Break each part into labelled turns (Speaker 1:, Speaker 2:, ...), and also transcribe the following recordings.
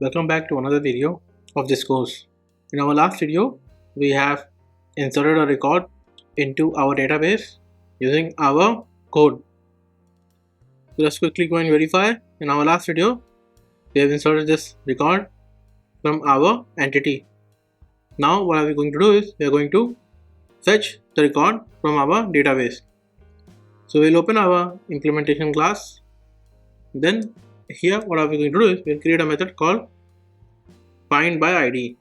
Speaker 1: Welcome back to another video of this course. In our last video, we have inserted a record into our database using our code. So let's quickly go and verify. In our last video, we have inserted this record from our entity. Now what are we going to do is we are going to fetch the record from our database. So we'll open our implementation class. Then here what are we going to do is we'll create a method called findById.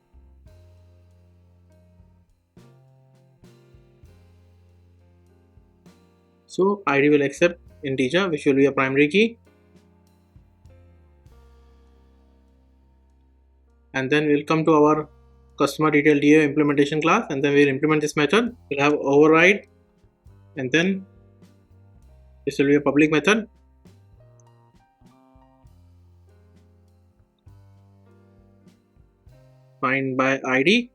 Speaker 1: So id will accept integer, which will be a primary key, and then we'll come to our customer detail DAO implementation class, and then we'll implement this method. We'll have override, and then this will be a public method. findById,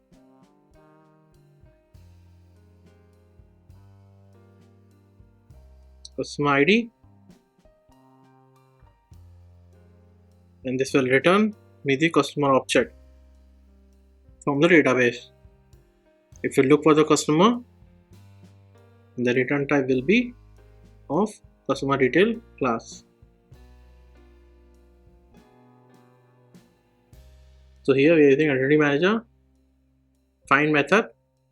Speaker 1: customer ID, and this will return me the customer object from the database. If you look for the customer, the return type will be of customer detail class. So here we are using EntityManager find method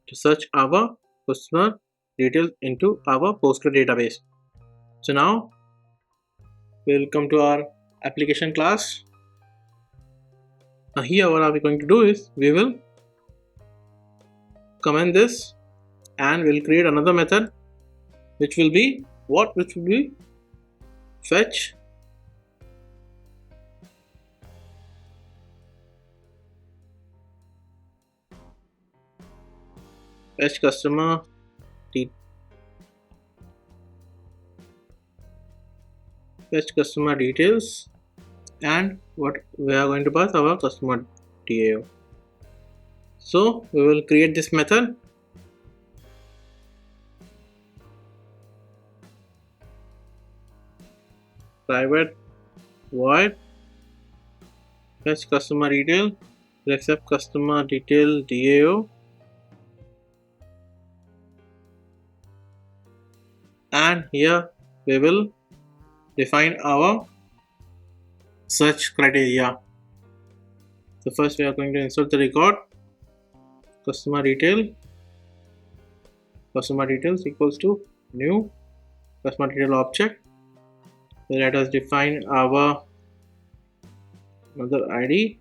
Speaker 1: to search our customer details into our Postgres database. So now we'll come to our application class. Now here what are we going to do is we will comment this and we'll create another method which will be what? Which will be fetch customer details, and what we are going to pass our customer DAO. So we will create this method. Private void fetch customer detail will accept customer detail DAO, and here we will define our search criteria. So first we are going to insert the record customer details equals to new customer detail object. So let us define our another ID.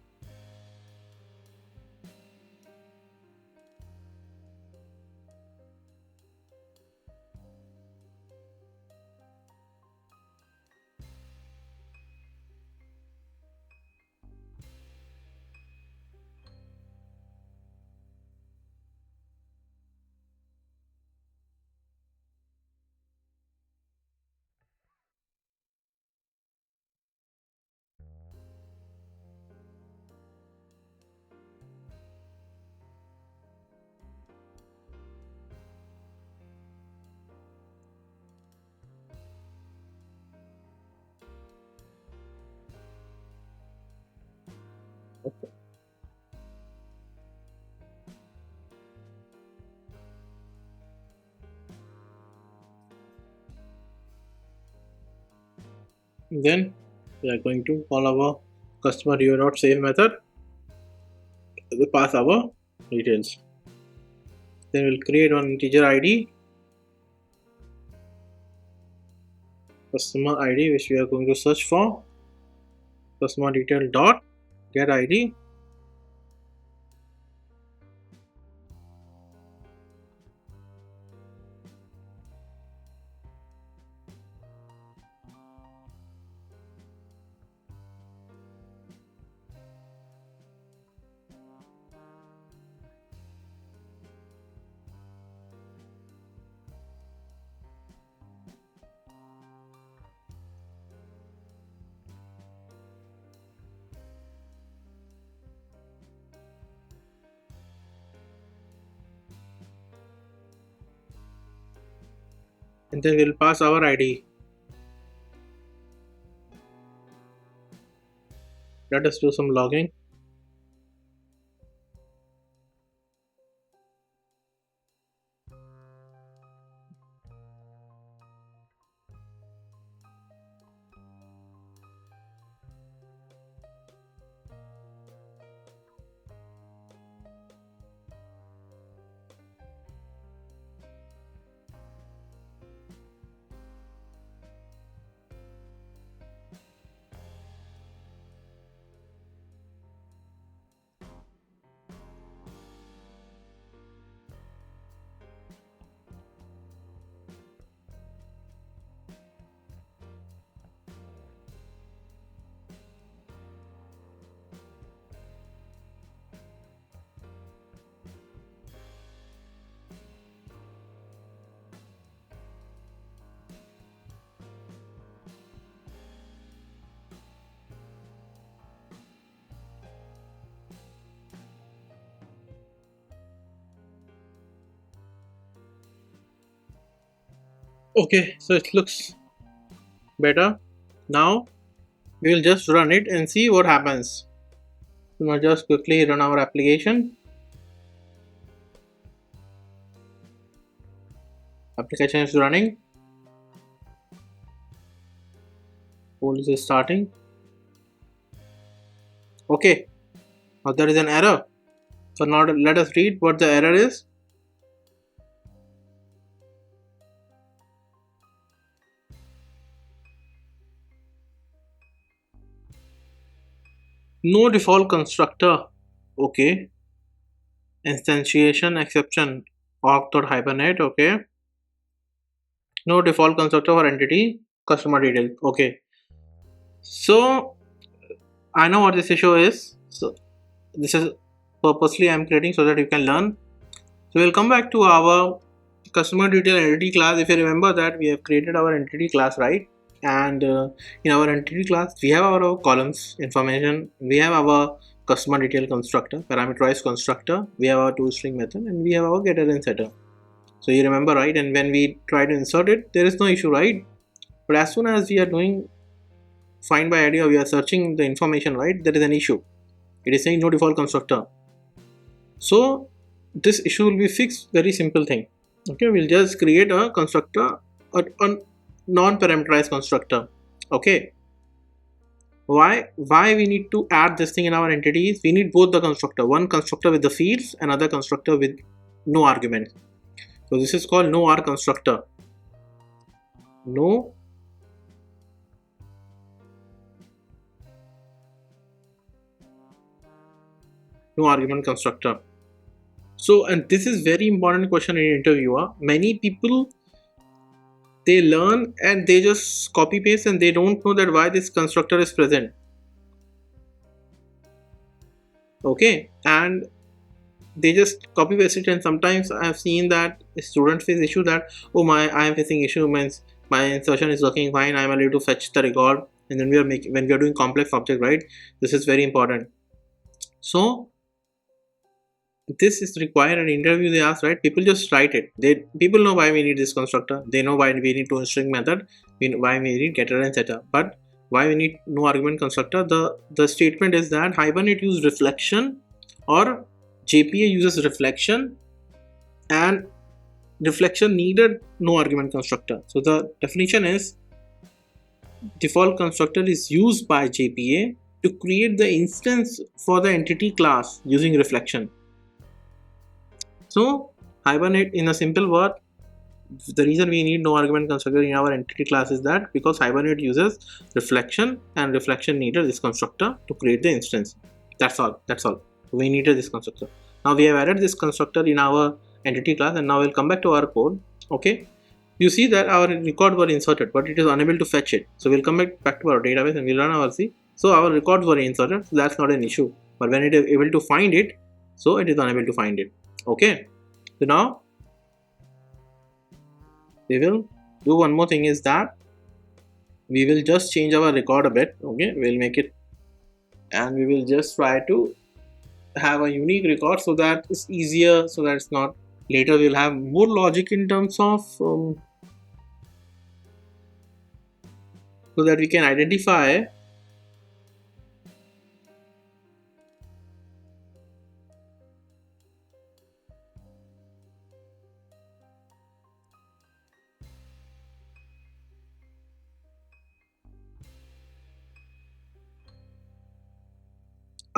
Speaker 1: Okay. Then we are going to call our customer DAO.save method to pass our details. Then we'll create one integer ID, customer ID, which we are going to search for, customer detail dot get ID, and then we'll pass our ID. Let us do some logging. Okay, so it looks better. Now we will just run it and see what happens. So now just quickly run our application. Application is running. Poll is starting. Okay, now there is an error. So now let us read what the error is. No default constructor. Okay. Instantiation exception org.hibernate. Okay. No default constructor for entity customer detail. Okay. So I know what this issue is. So this is purposely I'm creating so that you can learn. So we'll come back to our customer detail entity class. If you remember that we have created our entity class, right? And in our entity class we have our columns information, we have our customer detail constructor, parameterized constructor, we have our toString method, and we have our getter and setter. So you remember, right? And when we try to insert it, there is no issue, right? But as soon as we are doing findById or we are searching the information, right, there is an issue. It is saying no default constructor. So this issue will be fixed. Very simple thing. Okay, we'll just create a constructor, a non-parameterized constructor. Okay, why we need to add this thing in our entities? We need both the constructor, one constructor with the fields, another constructor with no argument. So this is called no R constructor. No argument constructor. So, and this is very important question in interviewer. Many people, they learn and they just copy paste and they don't know that why this constructor is present. Okay, and they just copy paste it, and sometimes I have seen that students face issue that, oh my, I am facing issue, means my insertion is working fine, I am able to fetch the record, and then when we are doing complex object, right, this is very important. So this is required in interview. They ask, right, people just write it. People know why we need this constructor, they know why we need toString method, why we need getter and setter, but why we need no argument constructor? The statement is that Hibernate uses reflection, or JPA uses reflection, and reflection needed no argument constructor. So the definition is default constructor is used by JPA to create the instance for the entity class using reflection. So Hibernate, in a simple word, the reason we need no argument constructor in our entity class is that because Hibernate uses reflection, and reflection needed this constructor to create the instance. That's all. We needed this constructor. Now we have added this constructor in our entity class, and now we'll come back to our code. Okay, you see that our records were inserted, but it is unable to fetch it. So we'll come back to our database and we'll run our C. So our records were inserted, so that's not an issue. But when it is able to find it, so it is unable to find it. Okay, so now we will do one more thing, is that we will just change our record a bit. Okay, we'll make it, and we will just try to have a unique record so that it's easier, so that it's not later we'll have more logic in terms of so that we can identify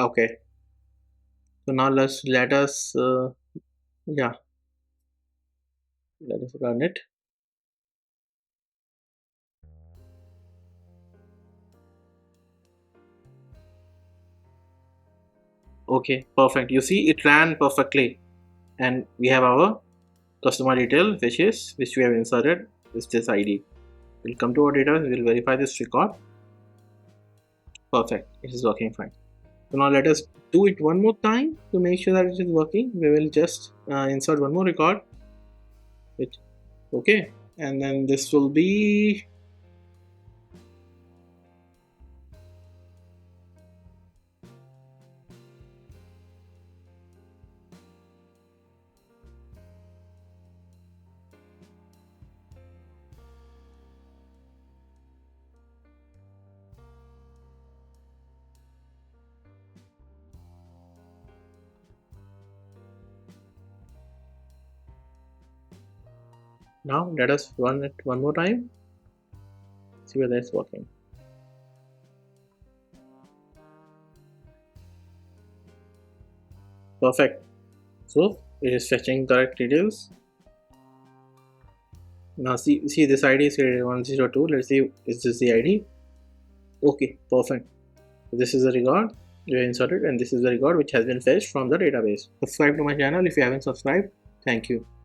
Speaker 1: Okay, so now let us yeah, let us run it. Okay, perfect. You see, it ran perfectly, and we have our customer detail, which we have inserted with this ID. We'll come to our database. We'll verify this record. Perfect. It is working fine. So now let us do it one more time to make sure that it is working. We will just insert one more record. Which okay, and then this will be now. Let us run it one more time. See whether it's working. Perfect. So it is fetching correct details. Now see this ID is 102. Let's see, is this the ID? Okay, perfect. This is the record we have inserted, and this is the record which has been fetched from the database. Subscribe to my channel if you haven't subscribed. Thank you.